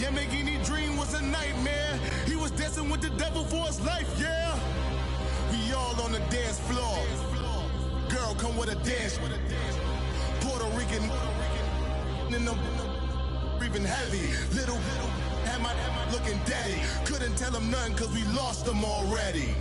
Lamborghini dream was a nightmare. He was dancing with the devil for his life, yeah. We all on the dance floor. Girl, come with a dance. Puerto Rican in the breathing heavy. Little had my looking daddy. Couldn't tell him nothing because we lost him already.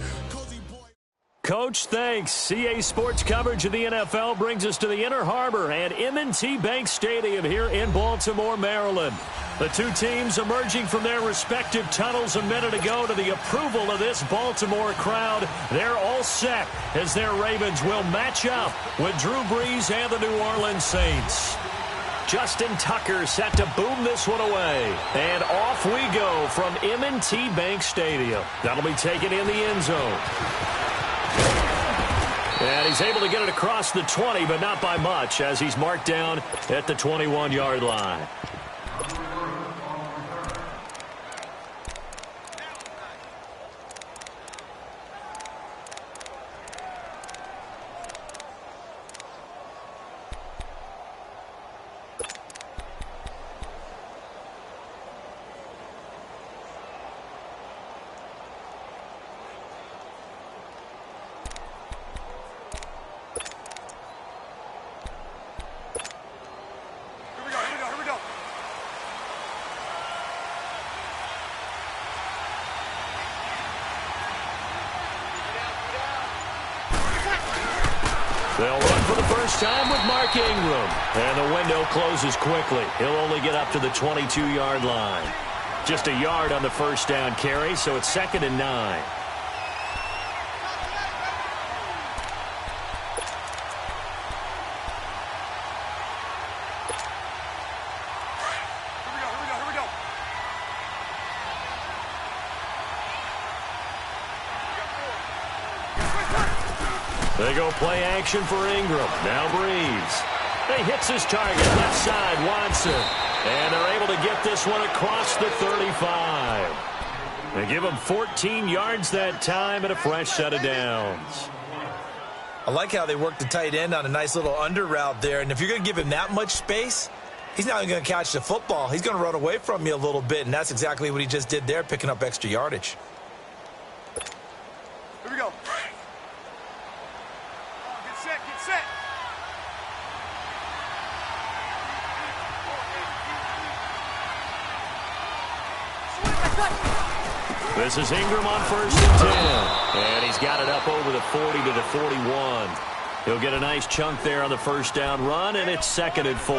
Coach, thanks. CA Sports coverage of the NFL brings us to the Inner Harbor and M&T Bank Stadium here in Baltimore, Maryland. The two teams emerging from their respective tunnels a minute ago to the approval of this Baltimore crowd. They're all set as their Ravens will match up with Drew Brees and the New Orleans Saints. Justin Tucker set to boom this one away. And off we go from M&T Bank Stadium. That'll be taken in the end zone. And he's able to get it across the 20, but not by much, as he's marked down at the 21-yard line. They'll run for the first time with Mark Ingram. And the window closes quickly. He'll only get up to the 22-yard line. Just a yard on the first down carry, so it's 2nd and 9. They go play action for Ingram. Now Brees. He hits his target. Left side, Watson. And they're able to get this one across the 35. They give him 14 yards that time and a fresh set of downs. I like how they work the tight end on a nice little under route there. And if you're going to give him that much space, he's not going to catch the football. He's going to run away from you a little bit, and that's exactly what he just did there, picking up extra yardage. Here we go. Get set. This is Ingram on 1st and 10. And he's got it up over the 40 to the 41. He'll get a nice chunk there on the first down run, and it's 2nd and 4.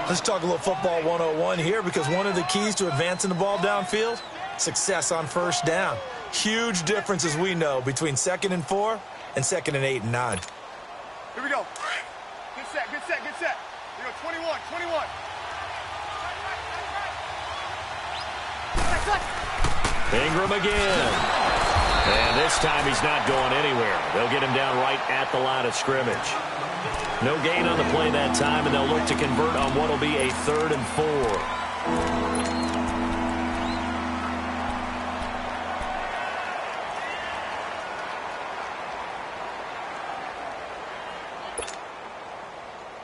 Let's talk a little football 101 here, because one of the keys to advancing the ball downfield, success on first down. Huge difference, as we know, between 2nd and 4 and 2nd and 8 and 9. Here we go. Get set. Here we go, 21. Ingram again. And this time he's not going anywhere. They'll get him down right at the line of scrimmage. No gain on the play that time, and they'll look to convert on what will be a 3rd and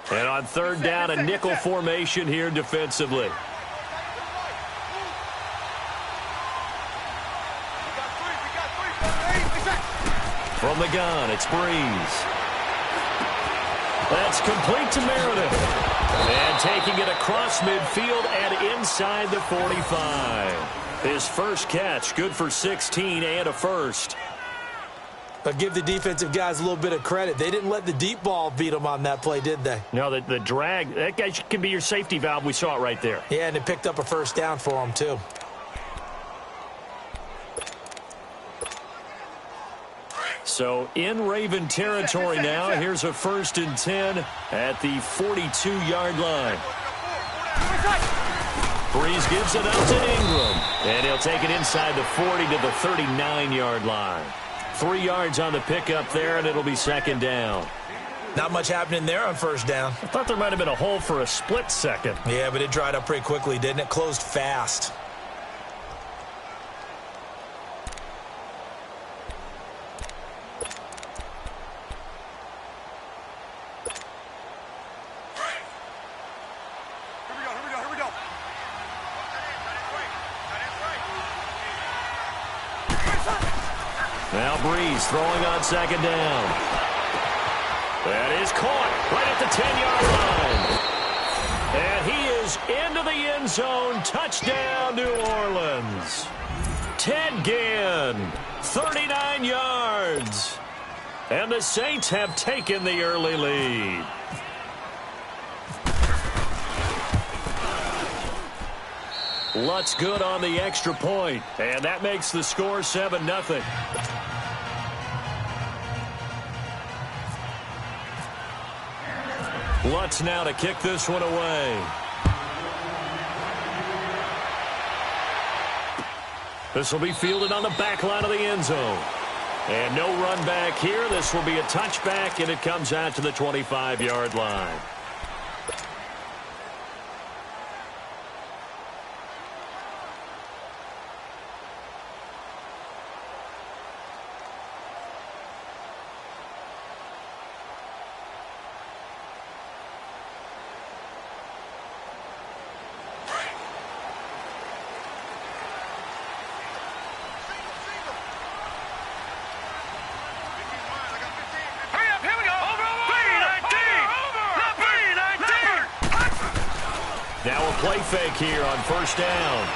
4. And on 3rd down, a nickel formation here defensively. From the gun, it's Brees. That's complete to Meredith. And taking it across midfield and inside the 45. His first catch, good for 16 and a first. But give the defensive guys a little bit of credit. They didn't let the deep ball beat them on that play, did they? No, the drag, that guy can be your safety valve. We saw it right there. Yeah, and it picked up a first down for them, too. So in Raven territory now. Here's a 1st and 10 at the 42-yard line. Brees gives it out to Ingram. And he'll take it inside the 40 to the 39-yard line. 3 yards on the pickup there, and it'll be 2nd down. Not much happening there on first down. I thought there might have been a hole for a split second. Yeah, but it dried up pretty quickly, didn't it? Closed fast. Here we go. Now Breeze throwing on second down. That is caught right at the 10-yard line. And he is into the end zone. Touchdown, New Orleans. Ted Ginn, 39 yards. And the Saints have taken the early lead. Lutz good on the extra point, and that makes the score 7-0. Lutz now to kick this one away. This will be fielded on the back line of the end zone. And no run back here. This will be a touchback, and it comes out to the 25-yard line. Play fake here on first down.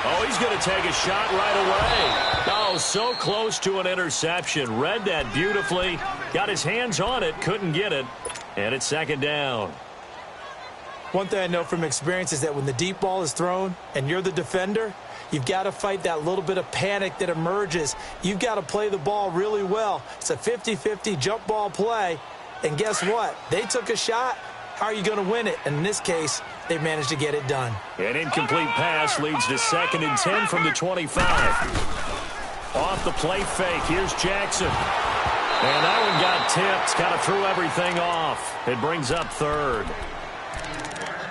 Oh, he's going to take a shot right away. Oh, so close to an interception. Read that beautifully. Got his hands on it, couldn't get it. And it's second down. One thing I know from experience is that when the deep ball is thrown and you're the defender, you've got to fight that little bit of panic that emerges. You've got to play the ball really well. It's a 50-50 jump ball play. And guess what? They took a shot. How are you going to win it? And in this case, they managed to get it done. An incomplete pass leads to 2nd and 10 from the 25. Off the play fake, here's Jackson. And that one got tipped, kind of threw everything off. It brings up 3rd.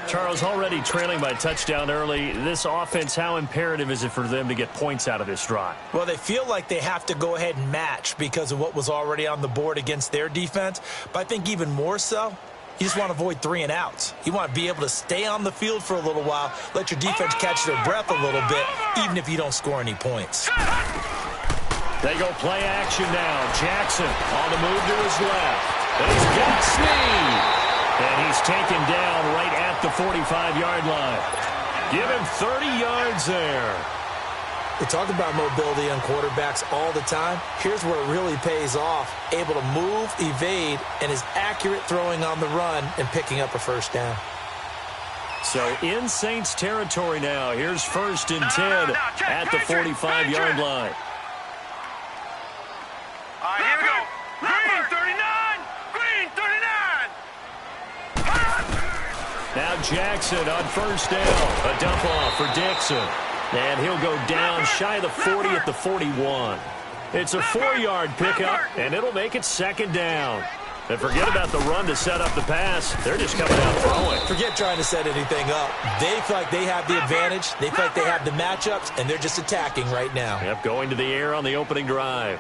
Charles, already trailing by a touchdown early. This offense, how imperative is it for them to get points out of this drive? Well, they feel like they have to go ahead and match because of what was already on the board against their defense. But I think even more so, you just want to avoid 3 and outs. You want to be able to stay on the field for a little while, let your defense catch their breath a little bit, even if you don't score any points. They go play action now. Jackson on the move to his left. And he's got Snead. And he's taken down right at the 45-yard line. Give him 30 yards there. We talk about mobility on quarterbacks all the time. Here's where it really pays off. Able to move, evade, and is accurate throwing on the run and picking up a first down. So in Saints territory now. Here's 1st and 10 at the 45-yard line. All right, here we go. Green 39. Green 39. Now Jackson on first down. A dump off for Dixon. And he'll go down shy of the 40 at the 41. It's a 4-yard pickup, and it'll make it 2nd down. And forget about the run to set up the pass. They're just coming out throwing. Forget trying to set anything up. They feel like they have the advantage. They feel like they have the matchups, and they're just attacking right now. Yep, going to the air on the opening drive.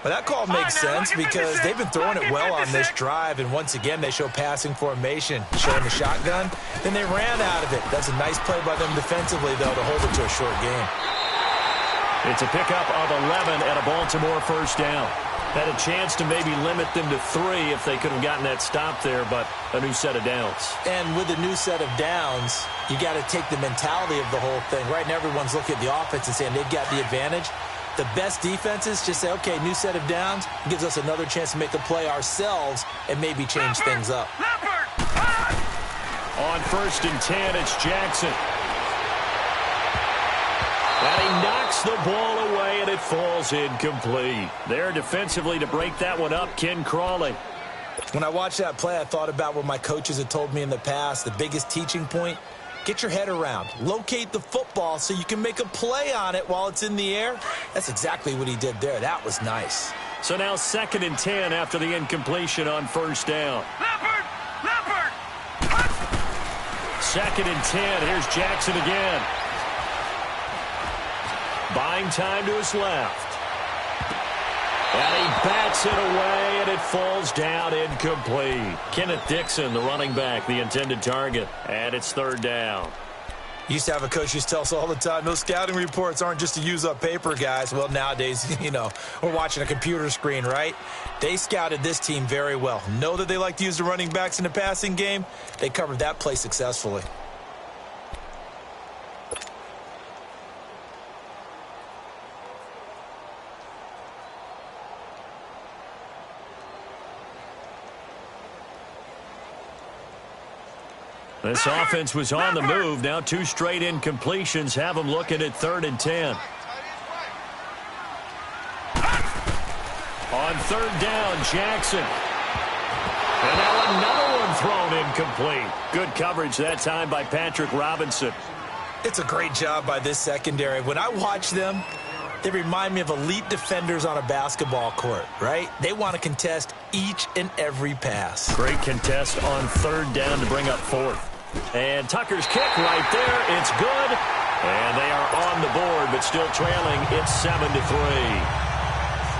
Well, that call makes sense because they've been throwing it well on this drive, and once again, they show passing formation, showing the shotgun. Then they ran out of it. That's a nice play by them defensively, though, to hold it to a short game. It's a pickup of 11 and a Baltimore first down. Had a chance to maybe limit them to 3 if they could have gotten that stop there, but a new set of downs. And with a new set of downs, you got to take the mentality of the whole thing. Right now, everyone's looking at the offense and saying they've got the advantage. The best defenses just say, okay, new set of downs, gives us another chance to make a play ourselves and maybe change things up. On 1st and 10, it's Jackson. And he knocks the ball away, and it falls incomplete. There defensively to break that one up, Ken Crawley. When I watched that play, I thought about what my coaches had told me in the past. The biggest teaching point, get your head around. Locate the football so you can make a play on it while it's in the air. That's exactly what he did there. That was nice. So now 2nd and 10 after the incompletion on first down. Leopard! 2nd and 10. Here's Jackson again. Buying time to his left. And he bats it away, and it falls down incomplete. Kenneth Dixon, the running back, the intended target. And it's 3rd down. Used to have a coach who used to tell us all the time, those scouting reports aren't just to use up paper, guys. Well, nowadays, we're watching a computer screen, right? They scouted this team very well. Know that they like to use the running backs in the passing game. They covered that play successfully. This offense was on the move. Now 2 straight incompletions have them looking at 3rd and 10. On 3rd down, Jackson. And now another one thrown incomplete. Good coverage that time by Patrick Robinson. It's a great job by this secondary. When I watch them, they remind me of elite defenders on a basketball court, right? They want to contest each and every pass. Great contest on 3rd down to bring up 4th. And Tucker's kick right there. It's good. And they are on the board, but still trailing. It's 7-3.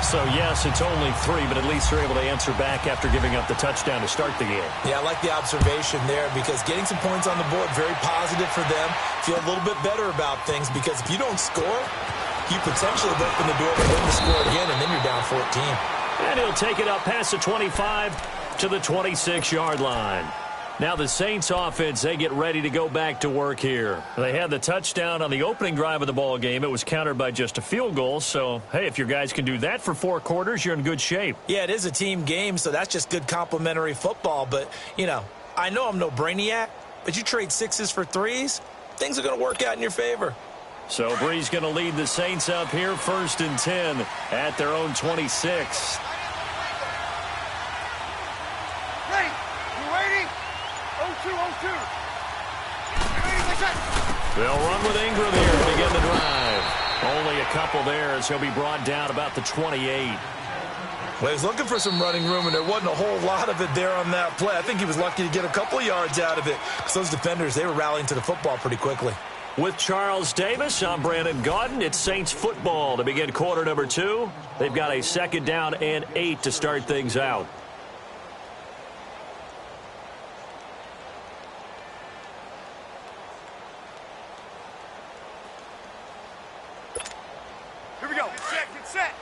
So, yes, it's only 3, but at least they're able to answer back after giving up the touchdown to start the game. Yeah, I like the observation there because getting some points on the board, very positive for them. Feel a little bit better about things because if you don't score, you potentially have opened the door for them to score again, and then you're down 14. And he'll take it up past the 25 to the 26-yard line. Now the Saints offense, they get ready to go back to work here. They had the touchdown on the opening drive of the ball game. It was countered by just a field goal. So, hey, if your guys can do that for 4 quarters, you're in good shape. Yeah, it is a team game, so that's just good complimentary football. But, I know I'm no brainiac, but you trade 6s for 3s, things are going to work out in your favor. So Bree's going to lead the Saints up here, 1st and 10 at their own 26. Ready? You ready? 0-2. They'll run with Ingram here to begin the drive. Only a couple there as he'll be brought down about the 28. Well, he was looking for some running room, and there wasn't a whole lot of it there on that play. I think he was lucky to get a couple of yards out of it because those defenders, they were rallying to the football pretty quickly. With Charles Davis, I'm Brandon Gaudin. It's Saints football to begin quarter number 2. They've got a 2nd down and 8 to start things out. Here we go. Get set.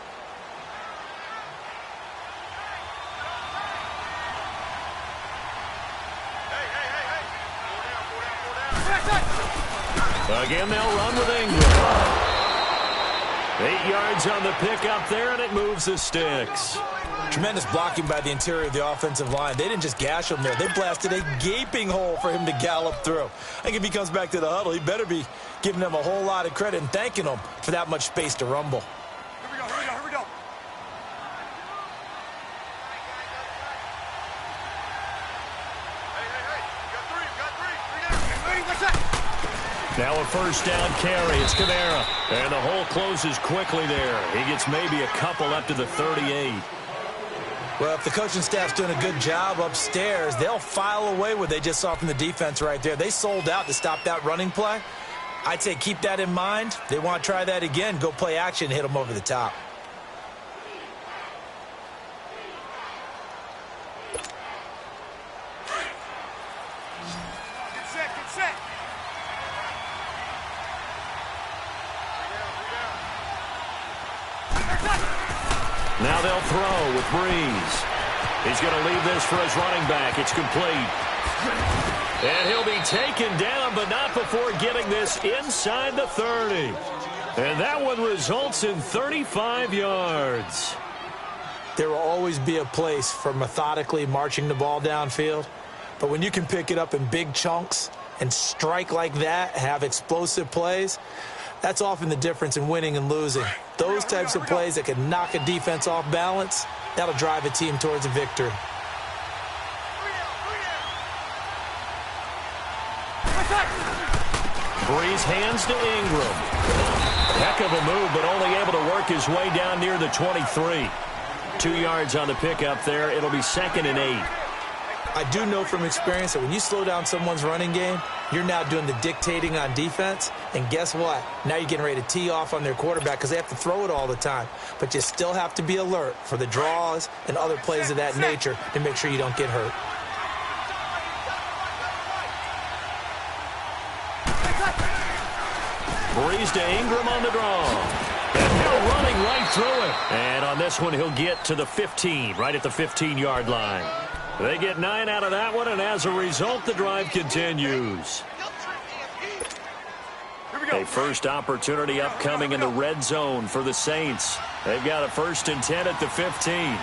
Hey. Four down. Again, they'll run with Ingram. 8 yards on the pickup there, and it moves the sticks. Tremendous blocking by the interior of the offensive line. They didn't just gash him there. They blasted a gaping hole for him to gallop through. I think if he comes back to the huddle, he better be giving them a whole lot of credit and thanking them for that much space to rumble. Here we go. Hey. You got 3. Now a 1st down carry. It's Kamara. And the hole closes quickly there. He gets maybe a couple up to the 38. Well, if the coaching staff's doing a good job upstairs, they'll file away what they just saw from the defense right there. They sold out to stop that running play. I'd say keep that in mind. They want to try that again. Go play action and hit them over the top. Get set. Now they'll throw with Breeze. He's going to leave this for his running back. It's complete. And he'll be taken down, but not before getting this inside the 30. And that one results in 35 yards. There will always be a place for methodically marching the ball downfield. But when you can pick it up in big chunks and strike like that, have explosive plays, that's often the difference in winning and losing. Those types of plays that can knock a defense off balance, that'll drive a team towards a victory. Breeze hands to Ingram. Heck of a move, but only able to work his way down near the 23. 2 yards on the pickup there. It'll be 2nd and 8. I do know from experience that when you slow down someone's running game, you're now doing the dictating on defense. And guess what? Now you're getting ready to tee off on their quarterback because they have to throw it all the time. But you still have to be alert for the draws and other plays of that nature to make sure you don't get hurt. Breeze to Ingram on the draw. And Hill running right through it. And on this one, he'll get to the 15, right at the 15-yard line. They get 9 out of that one, and as a result, the drive continues. A first opportunity upcoming in the red zone for the Saints. They've got a 1st and 10 at the 15.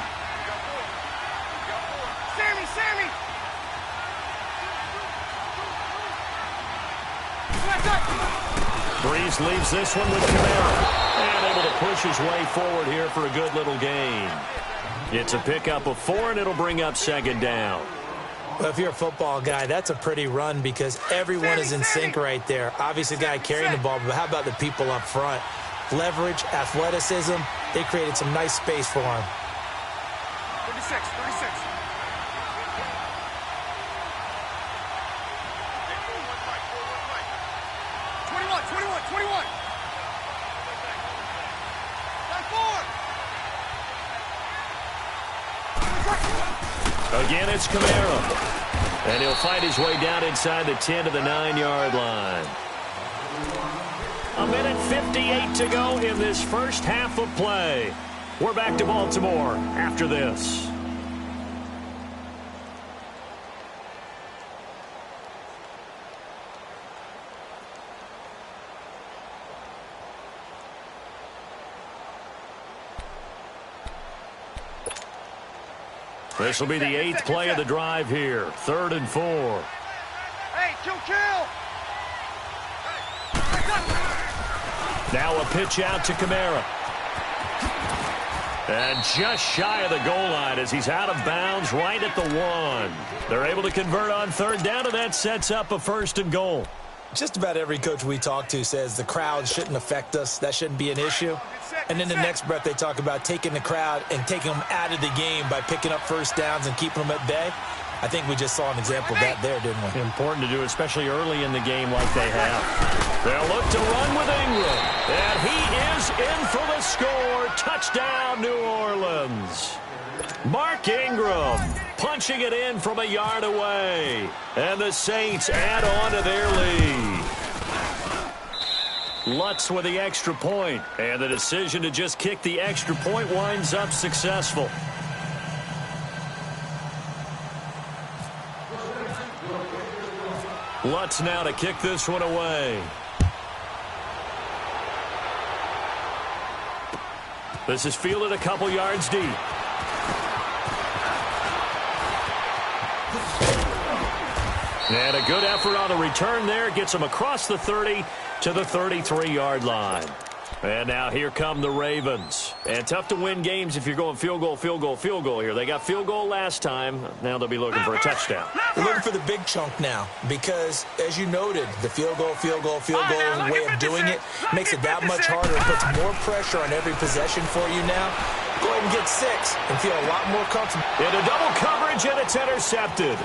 Sammy! Breeze leaves this one with Kamara. And able to push his way forward here for a good little gain. It's a pickup of 4, and it'll bring up 2nd down. Well, if you're a football guy, that's a pretty run because everyone is in sync right there. Obviously, the guy carrying the ball, but how about the people up front? Leverage, athleticism, they created some nice space for him. 36. 21. Again, it's Kamara. And he'll fight his way down inside the 10 to the 9-yard line. 1:58 to go in this first half of play. We're back to Baltimore after this. This will be the 8th play of the drive here. 3rd and 4. Hey, kill! Now a pitch out to Kamara. And just shy of the goal line as he's out of bounds right at the 1. They're able to convert on 3rd down, and that sets up a 1st and goal. Just about every coach we talk to says the crowd shouldn't affect us. That shouldn't be an issue. And in the next breath, they talk about taking the crowd and taking them out of the game by picking up 1st downs and keeping them at bay. I think we just saw an example of that there, didn't we? Important to do, especially early in the game like they have. They'll look to run with Ingram. And he is in for the score. Touchdown, New Orleans. Mark Ingram punching it in from a yard away. And the Saints add on to their lead. Lutz with the extra point. And the decision to just kick the extra point winds up successful. Lutz now to kick this one away. This is fielded a couple yards deep. And a good effort on the return there. Gets him across the 30 to the 33-yard line. And now here come the Ravens. And tough to win games if you're going field goal here. They got field goal last time. Now they'll be looking for a touchdown. They're looking for the big chunk now because, as you noted, the field goal way of doing it makes it that much harder. It puts more pressure on every possession for you now. Go ahead and get 6 and feel a lot more comfortable. Into double coverage, and it's intercepted.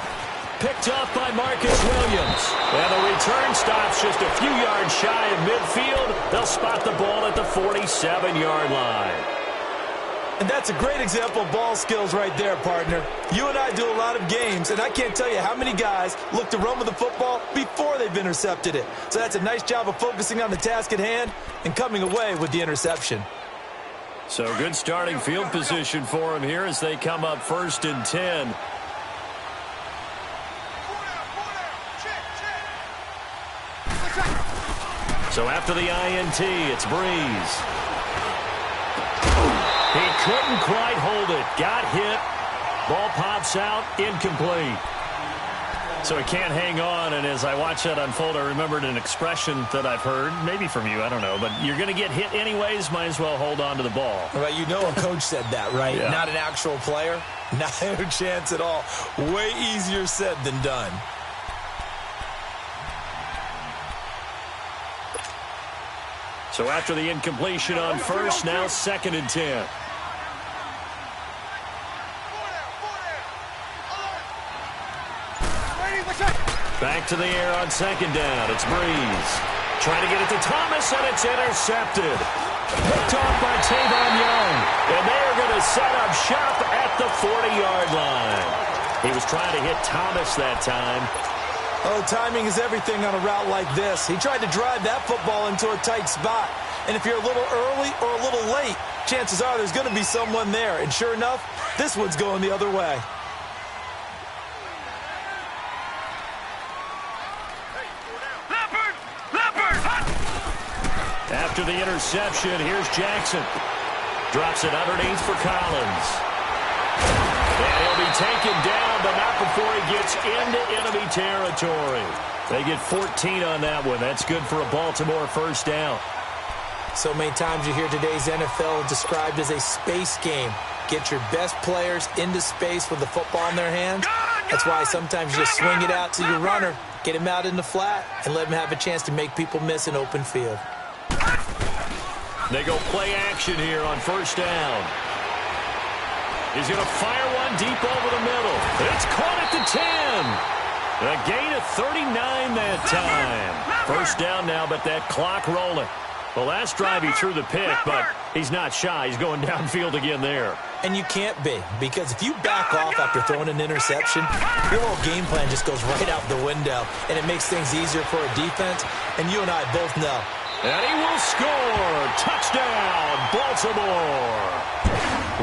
Picked up by Marcus Williams. And the return stops just a few yards shy of midfield. They'll spot the ball at the 47-yard line. And that's a great example of ball skills right there, partner. You and I do a lot of games, and I can't tell you how many guys look to run with the football before they've intercepted it. So that's a nice job of focusing on the task at hand and coming away with the interception. So good starting field position for him here as they come up 1st and 10. So after the INT, it's Breeze. He couldn't quite hold it. Got hit. Ball pops out. Incomplete. So he can't hang on, and as I watch that unfold, I remembered an expression that I've heard, maybe from you, I don't know, but you're going to get hit anyways, might as well hold on to the ball. Right, you know a coach said that, right? Yeah. Not an actual player. Not a chance at all. Way easier said than done. So after the incompletion on 1st, now 2nd and 10. Back to the air on 2nd down. It's Breeze. Trying to get it to Thomas, and it's intercepted. Picked off by Tavon Young. And they are going to set up shop at the 40-yard line. He was trying to hit Thomas that time. Oh, timing is everything on a route like this. He tried to drive that football into a tight spot. And if you're a little early or a little late, chances are there's going to be someone there. And sure enough, this one's going the other way. After the interception, here's Jackson. Drops it underneath for Collins. And he'll be taken down, but not before he gets into enemy territory. They get 14 on that one. That's good for a Baltimore first down. So many times you hear today's NFL described as a space game. Get your best players into space with the football in their hands. That's why sometimes you just swing it out to your runner, get him out in the flat, and let him have a chance to make people miss an open field. They go play action here on first down. He's going to fire one deep over the middle. It's caught at the 10. A gain of 39 that time. First down now, but that clock rolling. The last drive he threw the pick, but he's not shy. He's going downfield again there. And you can't be, because if you back off after throwing an interception, your whole game plan just goes right out the window, and it makes things easier for a defense, and you and I both know. And he will score. Touchdown, Baltimore.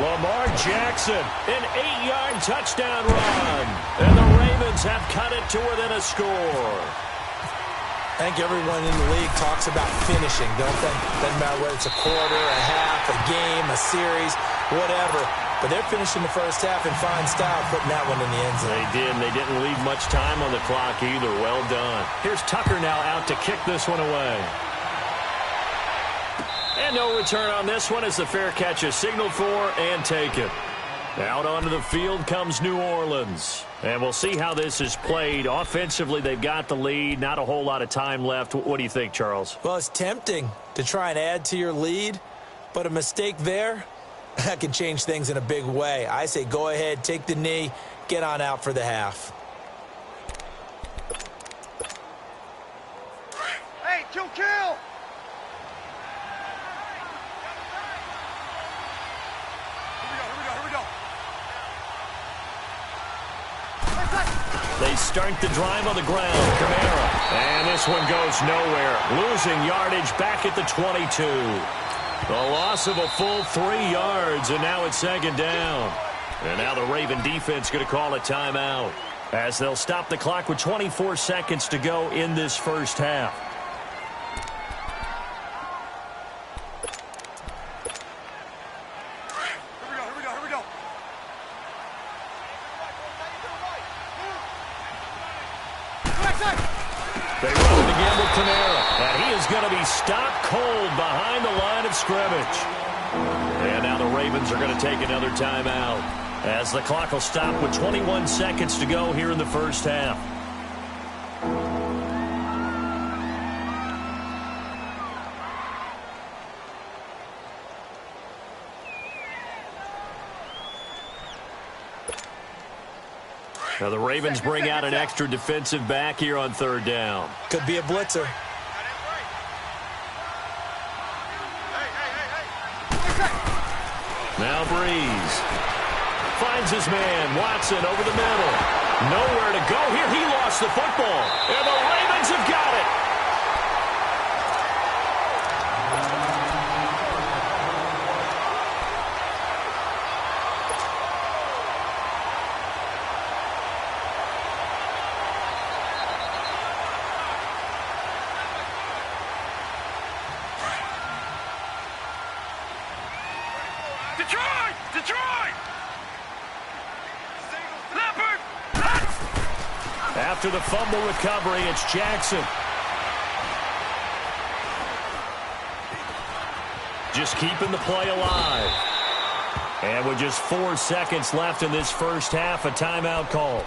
Lamar Jackson, an 8-yard touchdown run. And the Ravens have cut it to within a score. I think everyone in the league talks about finishing, don't they? Doesn't matter whether it's a quarter, a half, a game, a series, whatever. But they're finishing the first half in fine style, putting that one in the end zone. They did, and they didn't leave much time on the clock either. Well done. Here's Tucker now out to kick this one away. And no return on this one as the fair catch is signaled for and taken. Out onto the field comes New Orleans. And we'll see how this is played. Offensively, they've got the lead. Not a whole lot of time left. What do you think, Charles? Well, it's tempting to try and add to your lead, but a mistake there, that can change things in a big way. I say go ahead, take the knee, get on out for the half. Hey, kill! They start the drive on the ground. Kamara. And this one goes nowhere. Losing yardage back at the 22. The loss of a full 3 yards, and now it's second down. And now the Raven defense going to call a timeout as they'll stop the clock with 24 seconds to go in this first half. Here we go. They run it again with Kamara. And he is going to be stopped cold behind the line of scrimmage. And now the Ravens are going to take another timeout as the clock will stop with 21 seconds to go here in the first half. Now the Ravens bring out an extra defensive back here on third down. Could be a blitzer. Now Breeze finds his man, Watson, over the middle. Nowhere to go here. He lost the football. And the Ravens have got it. Detroit! Leopard! After the fumble recovery, it's Jackson. Just keeping the play alive. And with just 4 seconds left in this first half, a timeout call.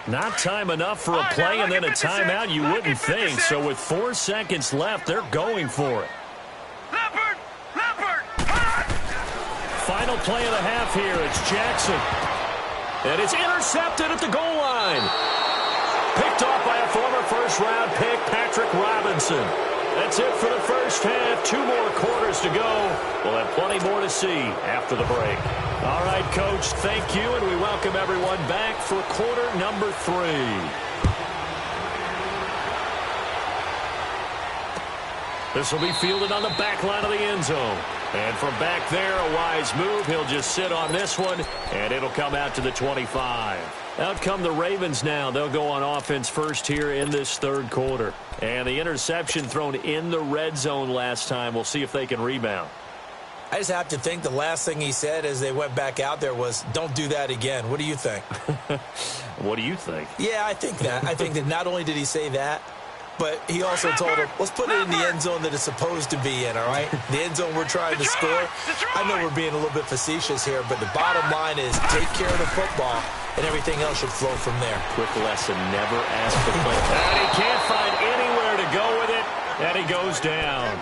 Not time enough for a play and then a timeout, you wouldn't think. So with 4 seconds left, they're going for it. Leopard! Final play of the half here. It's Jackson. And it's intercepted at the goal line. Picked off by a former first-round pick, Patrick Robinson. That's it for the first first half, 2 more quarters to go. We'll have plenty more to see after the break. All right, Coach, thank you, and we welcome everyone back for quarter number 3. This will be fielded on the back line of the end zone. And from back there, a wise move. He'll just sit on this one, and it'll come out to the 25. Out come the Ravens now. They'll go on offense first here in this third quarter. And the interception thrown in the red zone last time. We'll see if they can rebound. I just have to think the last thing he said as they went back out there was, don't do that again. What do you think? What do you think? Yeah, I think that. I think that not only did he say that, but he also told him, let's put it in the end zone that it's supposed to be in, all right? The end zone we're trying to score. I know we're being a little bit facetious here, but the bottom line is take care of the football, and everything else should flow from there. Quick lesson, never ask the play. And he can't find anywhere to go with it, and he goes down.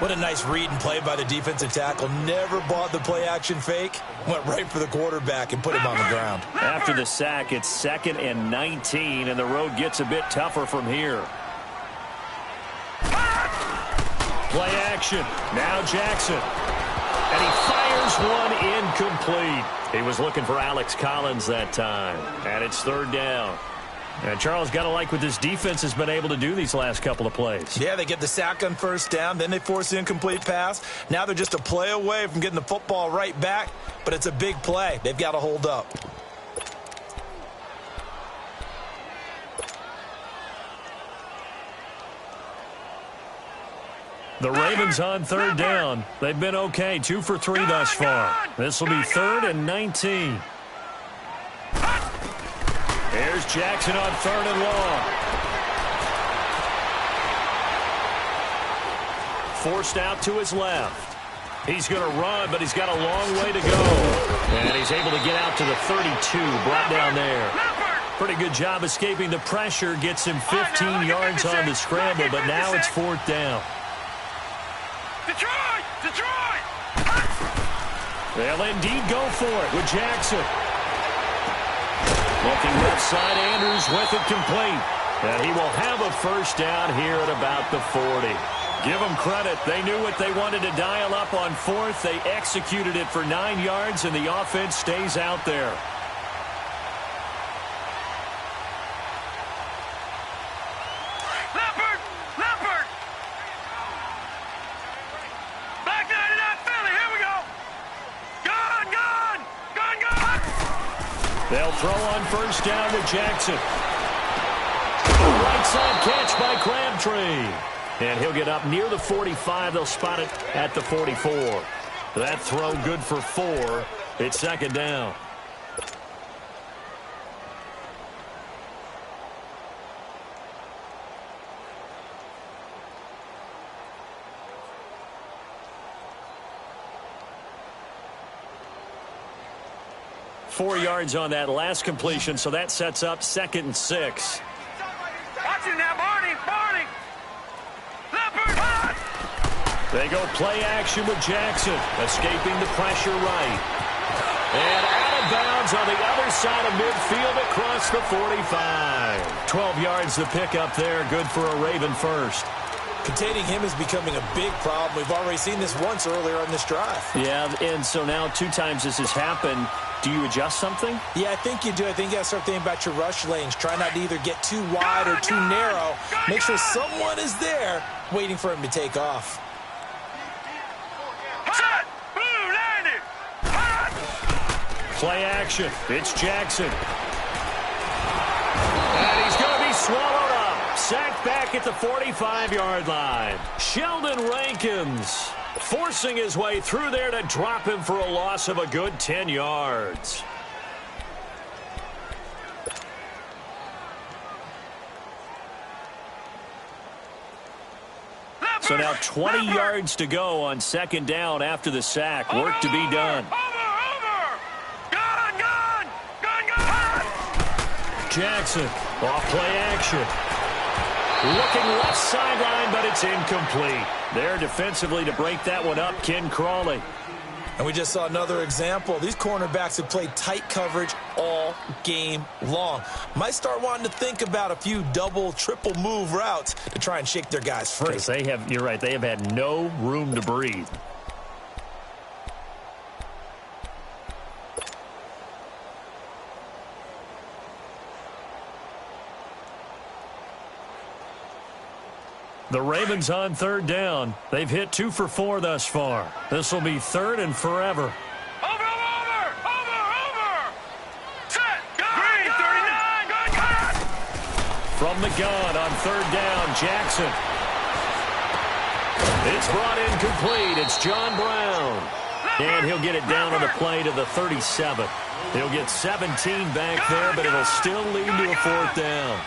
What a nice read and play by the defensive tackle. Never bought the play-action fake. Went right for the quarterback and put him on the ground. After the sack, it's 2nd and 19, and the road gets a bit tougher from here. Play action. Now Jackson. And he fires one incomplete. He was looking for Alex Collins that time. And it's 3rd down. And Charles, got to like what this defense has been able to do these last couple of plays. Yeah, they get the sack on 1st down. Then they force the incomplete pass. Now they're just a play away from getting the football right back. But it's a big play. They've got to hold up. The Ravens on 3rd down. They've been okay, 2 for 3 thus far. This will be 3rd and 19. Here's Jackson on 3rd and long. Forced out to his left. He's going to run, but he's got a long way to go. And he's able to get out to the 32, brought down there. Pretty good job escaping the pressure. Gets him 15 yards on the scramble, but now it's 4th down. Detroit! Detroit! They'll indeed go for it with Jackson. Looking left side, Andrews with it complete. And he will have a 1st down here at about the 40. Give them credit. They knew what they wanted to dial up on 4th. They executed it for 9 yards, and the offense stays out there. They'll throw on 1st down to Jackson. Right side catch by Crabtree. And he'll get up near the 45. They'll spot it at the 44. That throw good for 4. It's 2nd down. Four yards on that last completion, so that sets up 2nd and 6. Watch it now, Barney! Barney! Leopard! They go play action with Jackson, escaping the pressure right. And out of bounds on the other side of midfield across the 45. 12 yards the pickup there, good for a Raven first. Containing him is becoming a big problem. We've already seen this once earlier on this drive. Yeah, and so now 2 times this has happened. Do you adjust something? Yeah, I think you do. I think you got to start thinking about your rush lanes. Try not to either get too wide or too narrow. Make sure someone is there waiting for him to take off. Hot! Blue landed! Hot! Play action. It's Jackson. And he's going to be swallowed up. Sacked back at the 45-yard line. Sheldon Rankins forcing his way through there to drop him for a loss of a good 10 yards. So now 20 yards to go on 2nd down after the sack. Work to be done. Over! Gun! Jackson off play action. Looking left sideline, but it's incomplete. There defensively to break that one up, Ken Crawley. And we just saw another example. These cornerbacks have played tight coverage all game long. Might start wanting to think about a few double, triple move routes to try and shake their guys free. Because you're right, they have had no room to breathe. The Ravens on third down. They've hit 2 for 4 thus far. This will be third and forever. Over! Set! Green, 39! Good cut! From the gun on third down, Jackson. It's brought in complete. It's John Brown. And he'll get it down on the play to the 37. He'll get 17 back there, but it'll still lead to a fourth down.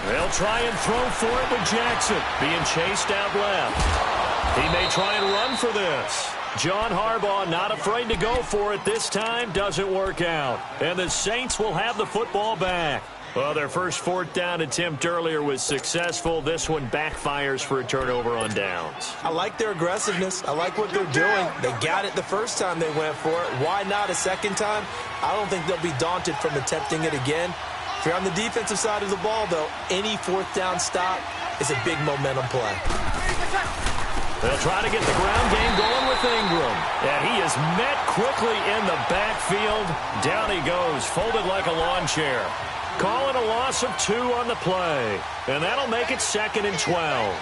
They'll try and throw for it with Jackson, being chased out left. He may try and run for this. John Harbaugh not afraid to go for it this time. Doesn't work out. And the Saints will have the football back. Well, their first fourth down attempt earlier was successful. This one backfires for a turnover on downs. I like their aggressiveness. I like what they're doing. They got it the first time they went for it. Why not a second time? I don't think they'll be daunted from attempting it again. If you're on the defensive side of the ball, though, any fourth down stop is a big momentum play. They'll try to get the ground game going with Ingram. And he is met quickly in the backfield. Down he goes, folded like a lawn chair. Calling a loss of 2 on the play. And that'll make it 2nd and 12.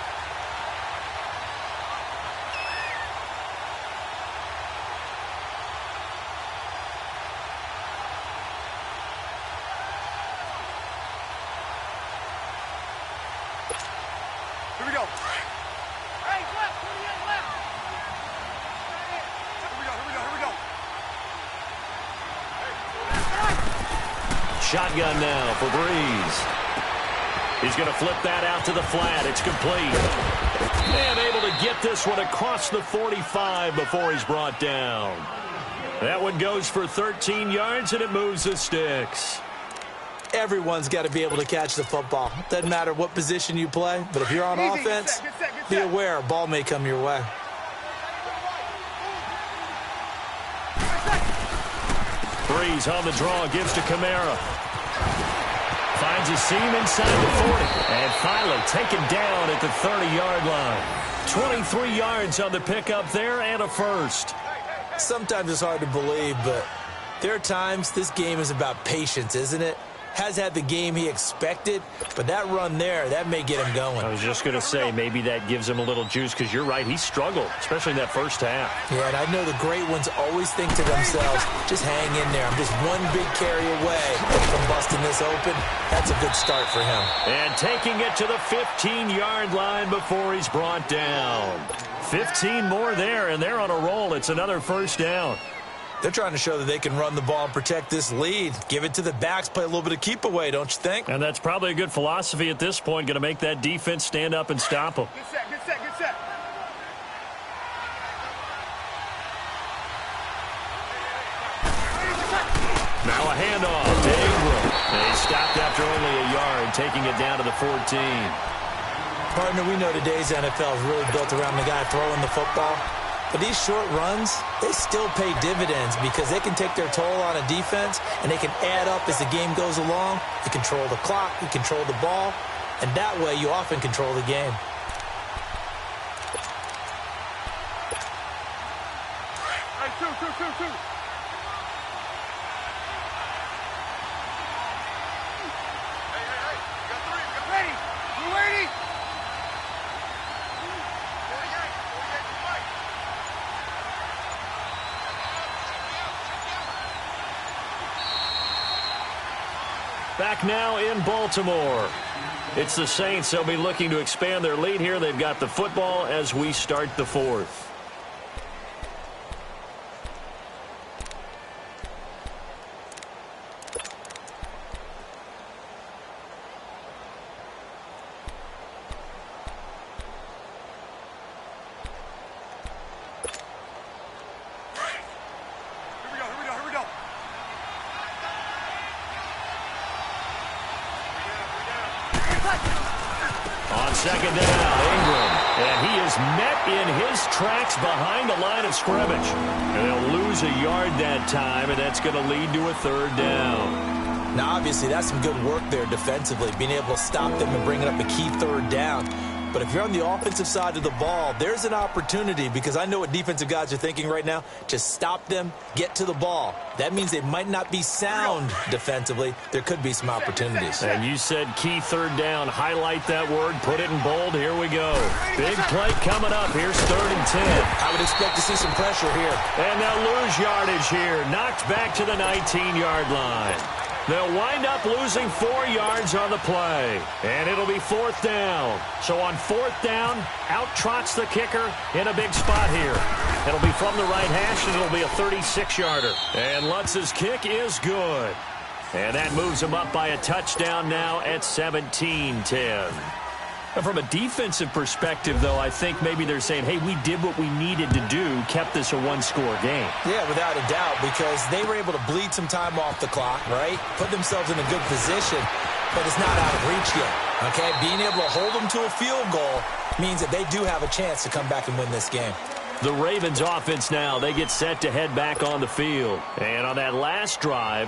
Here we go. Hey, left. Here we go. Shotgun now for Breeze. He's going to flip that out to the flat. It's complete. And able to get this one across the 45 before he's brought down. That one goes for 13 yards, and it moves the sticks. Everyone's got to be able to catch the football. Doesn't matter what position you play, but if you're on offense, be aware a ball may come your way. Breeze on the draw, gives to Kamara. Finds a seam inside the 40. And finally taken down at the 30-yard line. 23 yards on the pickup there and a first. Sometimes it's hard to believe, but there are times this game is about patience, isn't it? Has had the game he expected, but that run there, that may get him going. I was just going to say, maybe that gives him a little juice, because you're right, he struggled, especially in that first half. Yeah, and I know the great ones always think to themselves, just hang in there. I'm just one big carry away from busting this open. That's a good start for him. And taking it to the 15-yard line before he's brought down. 15 more there, and they're on a roll. It's another first down. They're trying to show that they can run the ball and protect this lead. Give it to the backs, play a little bit of keep away, don't you think? And that's probably a good philosophy at this point, going to make that defense stand up and stop them. Good set. Now a handoff to Ingram. And he stopped after only a yard, taking it down to the 14. Partner, we know today's NFL is really built around the guy throwing the football. But these short runs, they still pay dividends because they can take their toll on a defense and they can add up as the game goes along. You control the clock, you control the ball, and that way you often control the game. Hey, two. Hey, you got 3. Get ready. You ready? Back now in Baltimore. It's the Saints. They'll be looking to expand their lead here. They've got the football as we start the fourth. Here we go. On second down, Ingram. And he is met in his tracks behind the line of scrimmage. And they'll lose a yard that time, and that's going to lead to a third down. Now, obviously, that's some good work there defensively, being able to stop them and bringing up a key third down. But if you're on the offensive side of the ball, there's an opportunity, because I know what defensive guys are thinking right now. Just stop them, get to the ball. That means they might not be sound defensively. There could be some opportunities. And you said key third down. Highlight that word. Put it in bold. Here we go. Big play coming up. Here's 3rd and 10. I would expect to see some pressure here. And they'll lose yardage here. Knocked back to the 19-yard line. They'll wind up losing 4 yards on the play. And it'll be 4th down. So on 4th down, out trots the kicker in a big spot here. It'll be from the right hash, and it'll be a 36-yarder. And Lutz's kick is good. And that moves him up by a touchdown now at 17-10. From a defensive perspective, though, I think maybe they're saying, hey, we did what we needed to do, kept this a 1-score game. Yeah, without a doubt, because they were able to bleed some time off the clock, right? Put themselves in a good position, but it's not out of reach yet, okay? Being able to hold them to a field goal means that they do have a chance to come back and win this game. The Ravens offense now, they get set to head back on the field. And on that last drive,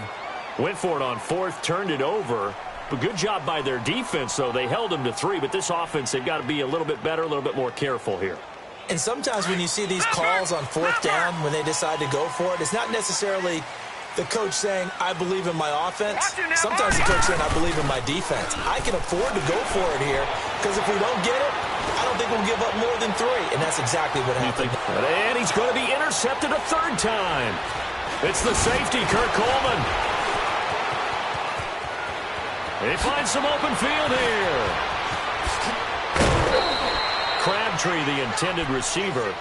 went for it on 4th, turned it over. But good job by their defense, though. They held them to 3, but this offense, they've got to be a little bit better, a little bit more careful here. And sometimes when you see these calls on 4th down, when they decide to go for it, it's not necessarily the coach saying, I believe in my offense. Sometimes the coach saying, I believe in my defense. I can afford to go for it here, because if we don't get it, I don't think we'll give up more than 3. And that's exactly what happened. And he's going to be intercepted a 3rd time. It's the safety, Kirk Coleman. He finds some open field here. Crabtree, the intended receiver.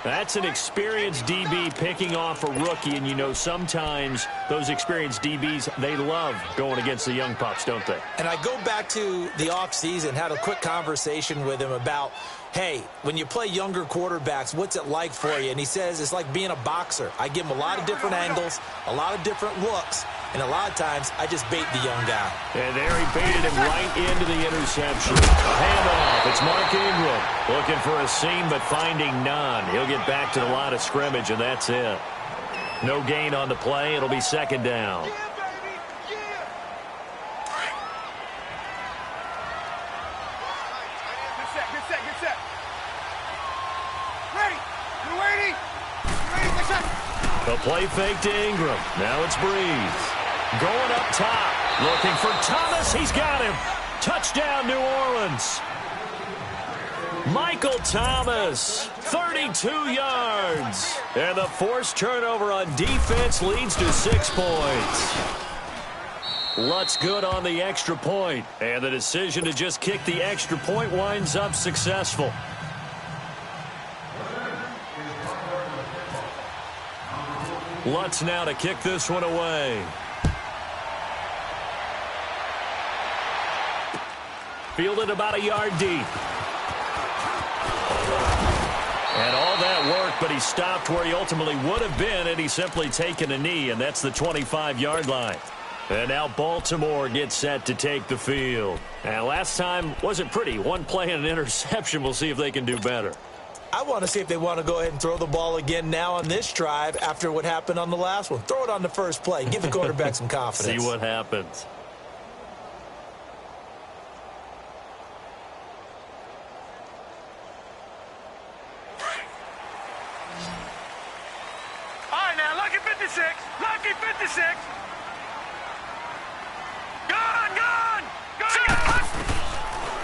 That's an experienced DB picking off a rookie, and you know sometimes those experienced DBs, they love going against the young pups, don't they? And I go back to the offseason, had a quick conversation with him about, hey, when you play younger quarterbacks, what's it like for you? And he says it's like being a boxer. I give him a lot of different angles, a lot of different looks, and a lot of times I just bait the young guy. And there he baited him right into the interception. A handoff. It's Mark Ingram looking for a seam but finding none. He'll get back to the line of scrimmage, and that's it. No gain on the play. It'll be 2nd down. The play fake to Ingram. Now it's Breeze. Going up top. Looking for Thomas. He's got him. Touchdown, New Orleans. Michael Thomas, 32 yards. And the forced turnover on defense leads to 6 points. Lutz good on the extra point. And the decision to just kick the extra point winds up successful. Lutz now to kick this one away. Fielded about a yard deep. And all that work, but he stopped where he ultimately would have been, and he's simply taken a knee, and that's the 25-yard line. And now Baltimore gets set to take the field. And last time wasn't pretty. One play and an interception. We'll see if they can do better. I want to see if they want to go ahead and throw the ball again now on this drive after what happened on the last one. Throw it on the first play. Give the quarterback some confidence. See what happens. All right, now, lucky 56. Lucky 56. Gone.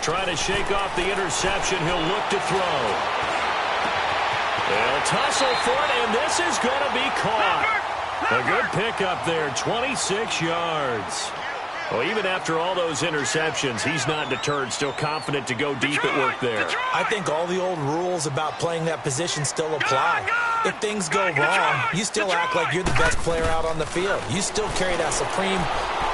Trying to shake off the interception. He'll look to throw. They'll tussle for it, and this is going to be caught. A good pickup there, 26 yards. Well, even after all those interceptions, he's not deterred, still confident to go deep at work there. I think all the old rules about playing that position still apply. If things go wrong, you still act like you're the best player out on the field. You still carry that supreme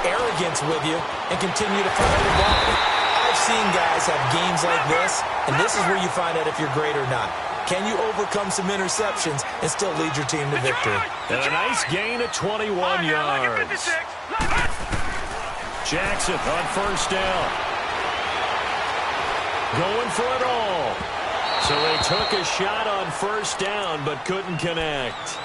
arrogance with you and continue to fire the ball. I've seen guys have games like this, and this is where you find out if you're great or not. Can you overcome some interceptions and still lead your team to victory? And a nice gain of 21 yards. Jackson on first down. Going for it all. So they took a shot on first down but couldn't connect.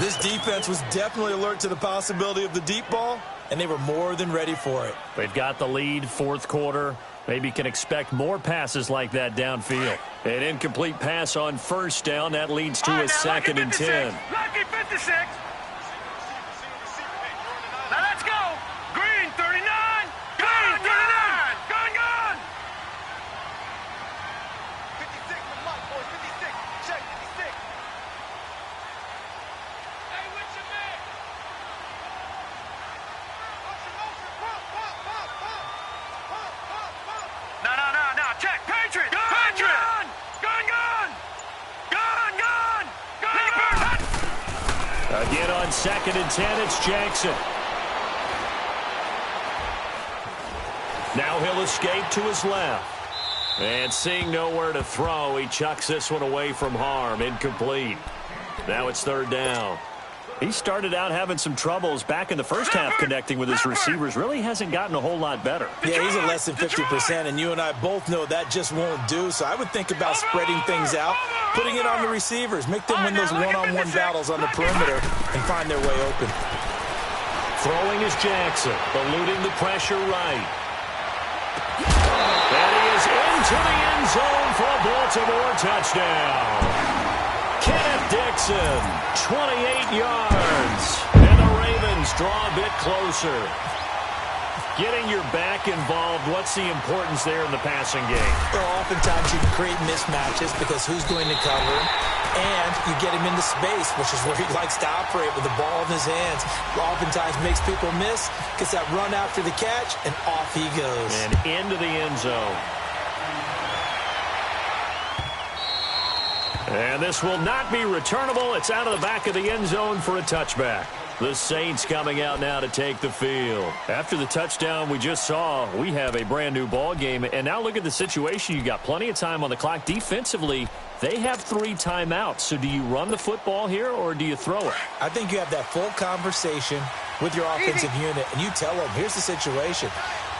This defense was definitely alert to the possibility of the deep ball, and they were more than ready for it. They've got the lead, fourth quarter. Maybe can expect more passes like that downfield. An incomplete pass on first down. That leads to a 2nd and 10. Lucky 56. Now let's go. Green 39. Green 39. Gone. 56 with Mike, boys. 56. Check 56. Hey, what's your man? No. Check. Patriot. Patriot. Gone. Again on 2nd and 10, it's Jackson. Now he'll escape to his left. And seeing nowhere to throw, he chucks this one away from harm. Incomplete. Now it's 3rd down. He started out having some troubles back in the first half connecting with his receivers. Really hasn't gotten a whole lot better. Yeah, he's at less than 50%, and you and I both know that just won't do. So I would think about spreading things out, putting it on the receivers, make them win those one-on-one battles on the perimeter and find their way open. Throwing is Jackson, eluding the pressure right. And he is into the end zone for a Baltimore touchdown. Kenneth Dixon, 28 yards. And the Ravens draw a bit closer. Getting your back involved, what's the importance there in the passing game? Well, oftentimes you can create mismatches because who's going to cover him, and you get him into space, which is where he likes to operate with the ball in his hands. Oftentimes makes people miss, gets that run after the catch, and off he goes. And into the end zone. And this will not be returnable. It's out of the back of the end zone for a touchback. The Saints coming out now to take the field. After the touchdown we just saw, we have a brand new ball game. And now look at the situation. You got plenty of time on the clock. Defensively, they have 3 timeouts. So do you run the football here or do you throw it? I think you have that full conversation with your offensive unit, and you tell them, here's the situation.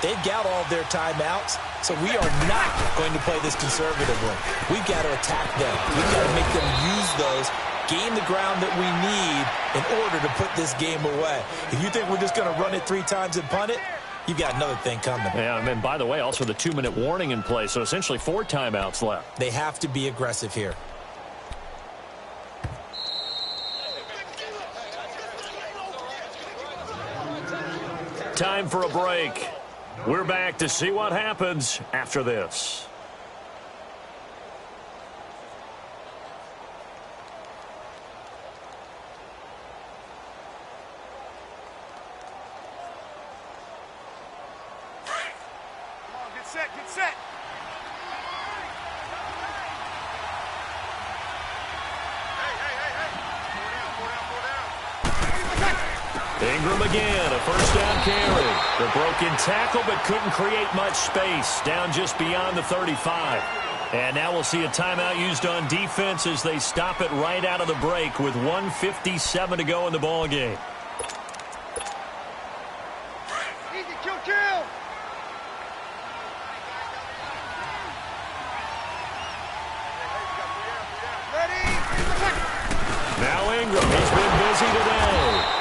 They've got all of their timeouts, so we are not going to play this conservatively. We've got to attack them. We've got to make them use those, gain the ground that we need in order to put this game away. If you think we're just going to run it 3 times and punt it, you've got another thing coming. Yeah, and by the way, also the 2-minute warning in play, so essentially 4 timeouts left. They have to be aggressive here. Time for a break. We're back to see what happens after this. Come on, get set. Ingram again, a first down carry. The broken tackle, but couldn't create much space. Down just beyond the 35. And now we'll see a timeout used on defense as they stop it right out of the break with 1:57 to go in the ball game. Easy, kill. Now Ingram, he's been busy today.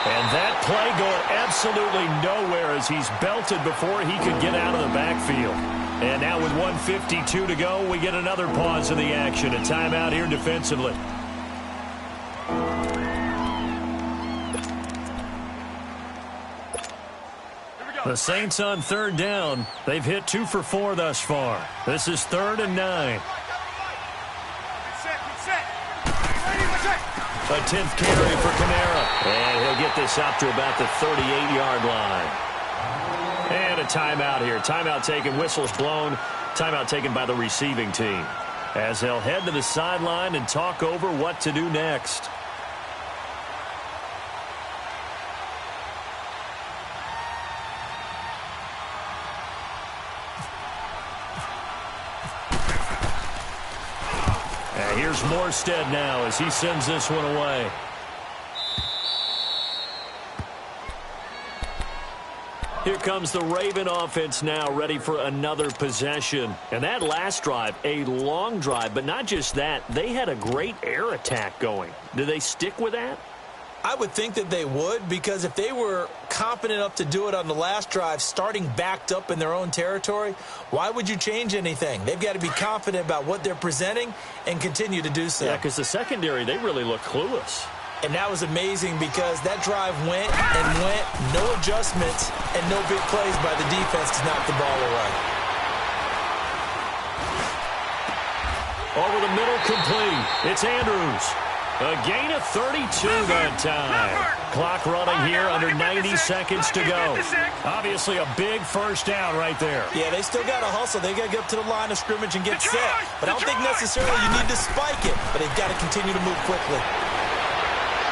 And that play going absolutely nowhere as he's belted before he could get out of the backfield. And now with 1:52 to go, we get another pause in the action. A timeout here defensively. The Saints on 3rd down. They've hit 2 for 4 thus far. This is 3rd and 9. Get set. A 10th carry for Kamara. And he'll get this up to about the 38-yard line. And a timeout here. Timeout taken, whistles blown. Timeout taken by the receiving team. As they'll head to the sideline and talk over what to do next. Here's Morstead now as he sends this one away. Here comes the Raven offense now, ready for another possession. And that last drive, a long drive, but not just that. They had a great air attack going. Do they stick with that? I would think that they would, because if they were confident enough to do it on the last drive, starting backed up in their own territory, why would you change anything? They've got to be confident about what they're presenting and continue to do so. Yeah, because the secondary, they really look clueless. And that was amazing because that drive went and went, no adjustments, and no big plays by the defense to knock the ball away. Over the middle, complete. It's Andrews. A gain of 32 that time. Clock running here, under 90 seconds to go. Obviously a big first down right there. Yeah, they still got to hustle. They got to get up to the line of scrimmage and get set. But I don't think necessarily you need to spike it, but they've got to continue to move quickly.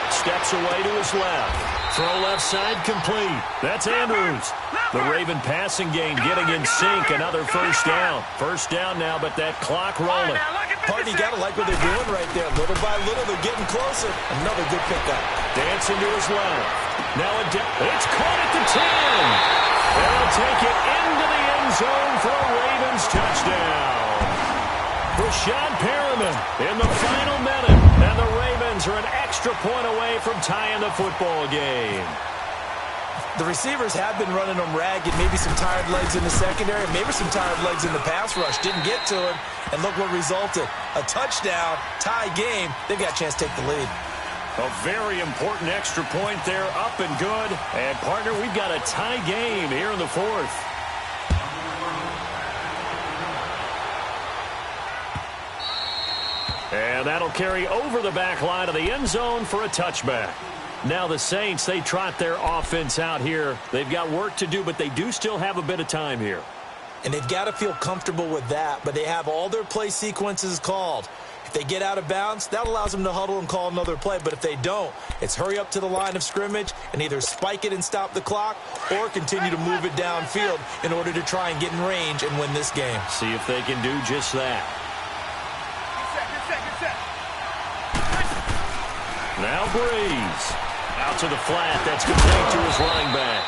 Steps away to his left. Throw left side, complete. That's Andrews. The Raven passing game getting in sync. Another first down. First down now, but that clock rolling. Party, got to like what they're doing right there. Little by little, they're getting closer. Another good pickup. Dancing to his left. Now it's caught at the 10. They'll take it into the end zone for a Ravens touchdown. Rashad Perriman in the final minute. And the Ravens are an extra point away from tying the football game. The receivers have been running them ragged. Maybe some tired legs in the secondary, maybe some tired legs in the pass rush. Didn't get to him, and look what resulted. A touchdown, tie game. They've got a chance to take the lead. A very important extra point there, up and good. And, partner, we've got a tie game here in the fourth. And that'll carry over the back line of the end zone for a touchback. Now the Saints, they trot their offense out here. They've got work to do, but they do still have a bit of time here. And they've got to feel comfortable with that, but they have all their play sequences called. If they get out of bounds, that allows them to huddle and call another play. But if they don't, it's hurry up to the line of scrimmage and either spike it and stop the clock or continue to move it downfield in order to try and get in range and win this game. See if they can do just that. Now Breeze. Out to the flat. That's complete to his running back.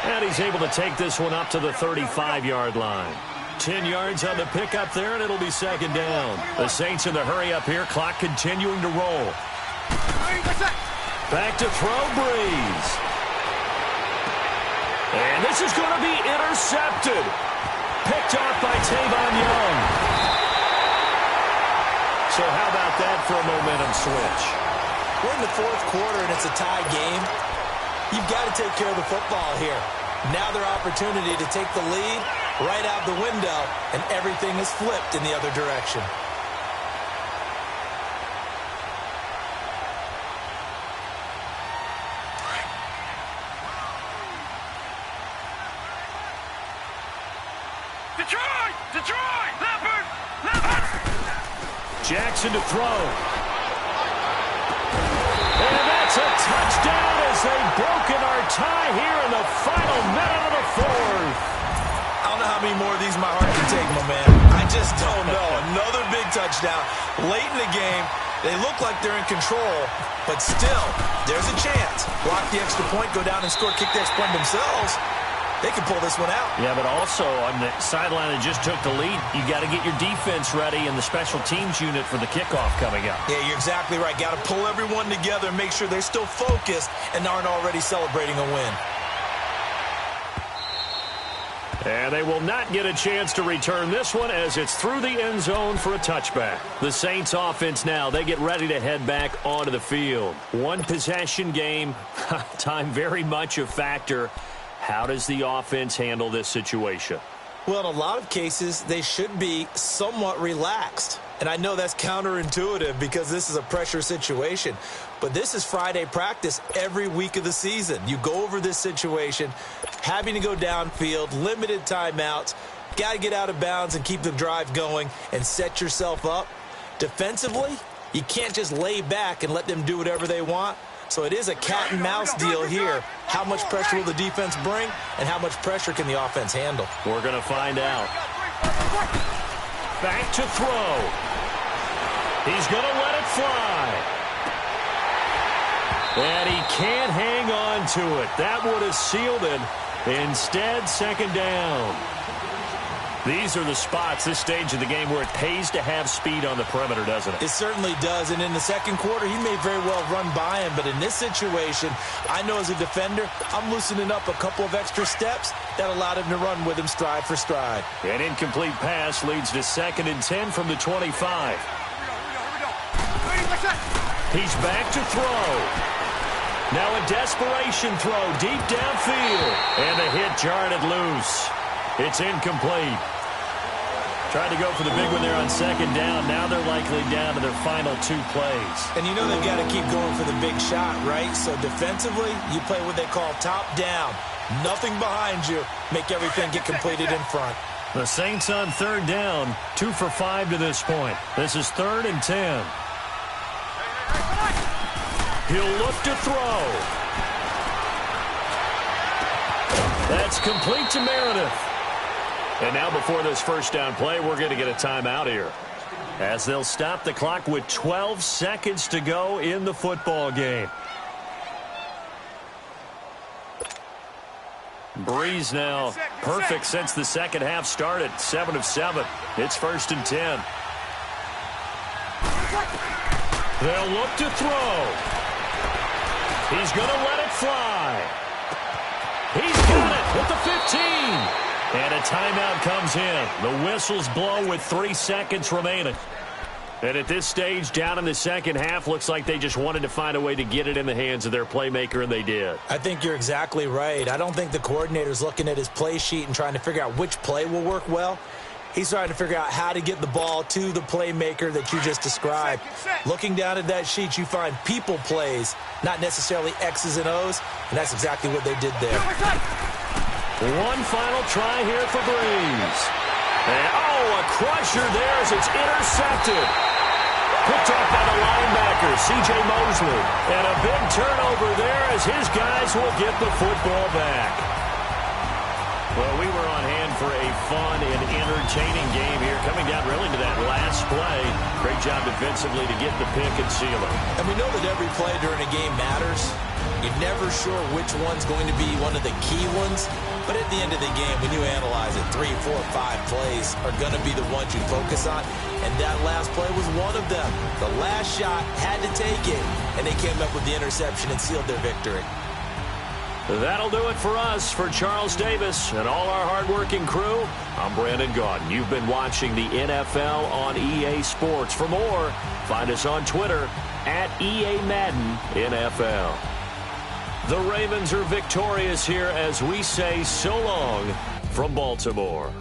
And he's able to take this one up to the 35-yard line. 10 yards on the pickup there, and it'll be second down. The Saints in the hurry up here. Clock continuing to roll. Back to throw, Breeze. And this is going to be intercepted. Picked off by Tavon Young. So how about that for a momentum switch? We're in the fourth quarter, and it's a tie game. You've got to take care of the football here. Now their opportunity to take the lead right out the window, and everything is flipped in the other direction. Detroit! Leopard! Jackson to throw. And that's a touchdown as they've broken our tie here in the final minute of the fourth. I don't know how many more of these my heart can take, my man. I just don't know. Another big touchdown. Late in the game, they look like they're in control, but still, there's a chance. Block the extra point, go down and score, kick the extra point themselves. They can pull this one out. Yeah, but also on the sideline that just took the lead, you got to get your defense ready and the special teams unit for the kickoff coming up. Yeah, you're exactly right. Got to pull everyone together and make sure they're still focused and aren't already celebrating a win. And they will not get a chance to return this one as it's through the end zone for a touchback. The Saints offense now, they get ready to head back onto the field. One possession game, time very much a factor. How does the offense handle this situation? Well, in a lot of cases, they should be somewhat relaxed. And I know that's counterintuitive because this is a pressure situation. But this is Friday practice every week of the season. You go over this situation, having to go downfield, limited timeouts, got to get out of bounds and keep the drive going and set yourself up. Defensively, you can't just lay back and let them do whatever they want. So it is a cat and mouse deal here. How much pressure will the defense bring, and how much pressure can the offense handle? We're going to find out. Back to throw. He's going to let it fly. And he can't hang on to it. That would have sealed it. Instead, second down. These are the spots, this stage of the game, where it pays to have speed on the perimeter, doesn't it? It certainly does, and in the second quarter, he may very well run by him, but in this situation, I know as a defender, I'm loosening up a couple of extra steps that allowed him to run with him stride for stride. An incomplete pass leads to 2nd and 10 from the 25. He's back to throw. Now a desperation throw deep downfield, and the hit jarred it loose. It's incomplete. Tried to go for the big one there on second down. Now they're likely down to their final 2 plays. And you know they've got to keep going for the big shot, right? So defensively, you play what they call top down. Nothing behind you. Make everything get completed in front. The Saints on 3rd down, 2 for 5 to this point. This is 3rd and 10. He'll look to throw. That's complete to Meredith. And now before this first down play, we're going to get a timeout here, as they'll stop the clock with 12 seconds to go in the football game. Breeze now perfect since the second half started. 7 of 7. It's 1st and 10. They'll look to throw. He's going to let it fly. He's got it at the 15. And a timeout comes in. The whistles blow with 3 seconds remaining. And at this stage, down in the second half, looks like they just wanted to find a way to get it in the hands of their playmaker, and they did. I think you're exactly right. I don't think the coordinator's looking at his play sheet and trying to figure out which play will work well. He's trying to figure out how to get the ball to the playmaker that you just described. Looking down at that sheet, you find people plays, not necessarily X's and O's, and that's exactly what they did there. One final try here for Breeze. And, a crusher there as it's intercepted. Picked off by the linebacker, C.J. Mosley. And a big turnover there as his guys will get the football back. Well, we were on hand for a fun and entertaining game here, coming down really to that last play. Great job defensively to get the pick and seal it. And we know that every play during a game matters. You're never sure which one's going to be one of the key ones. But at the end of the game, when you analyze it, 3, 4, 5 plays are going to be the ones you focus on. And that last play was one of them. The last shot had to take it, and they came up with the interception and sealed their victory. That'll do it for us. For Charles Davis and all our hardworking crew, I'm Brandon Gaudin. You've been watching the NFL on EA Sports. For more, find us on Twitter at EA Madden NFL. The Ravens are victorious here as we say so long from Baltimore.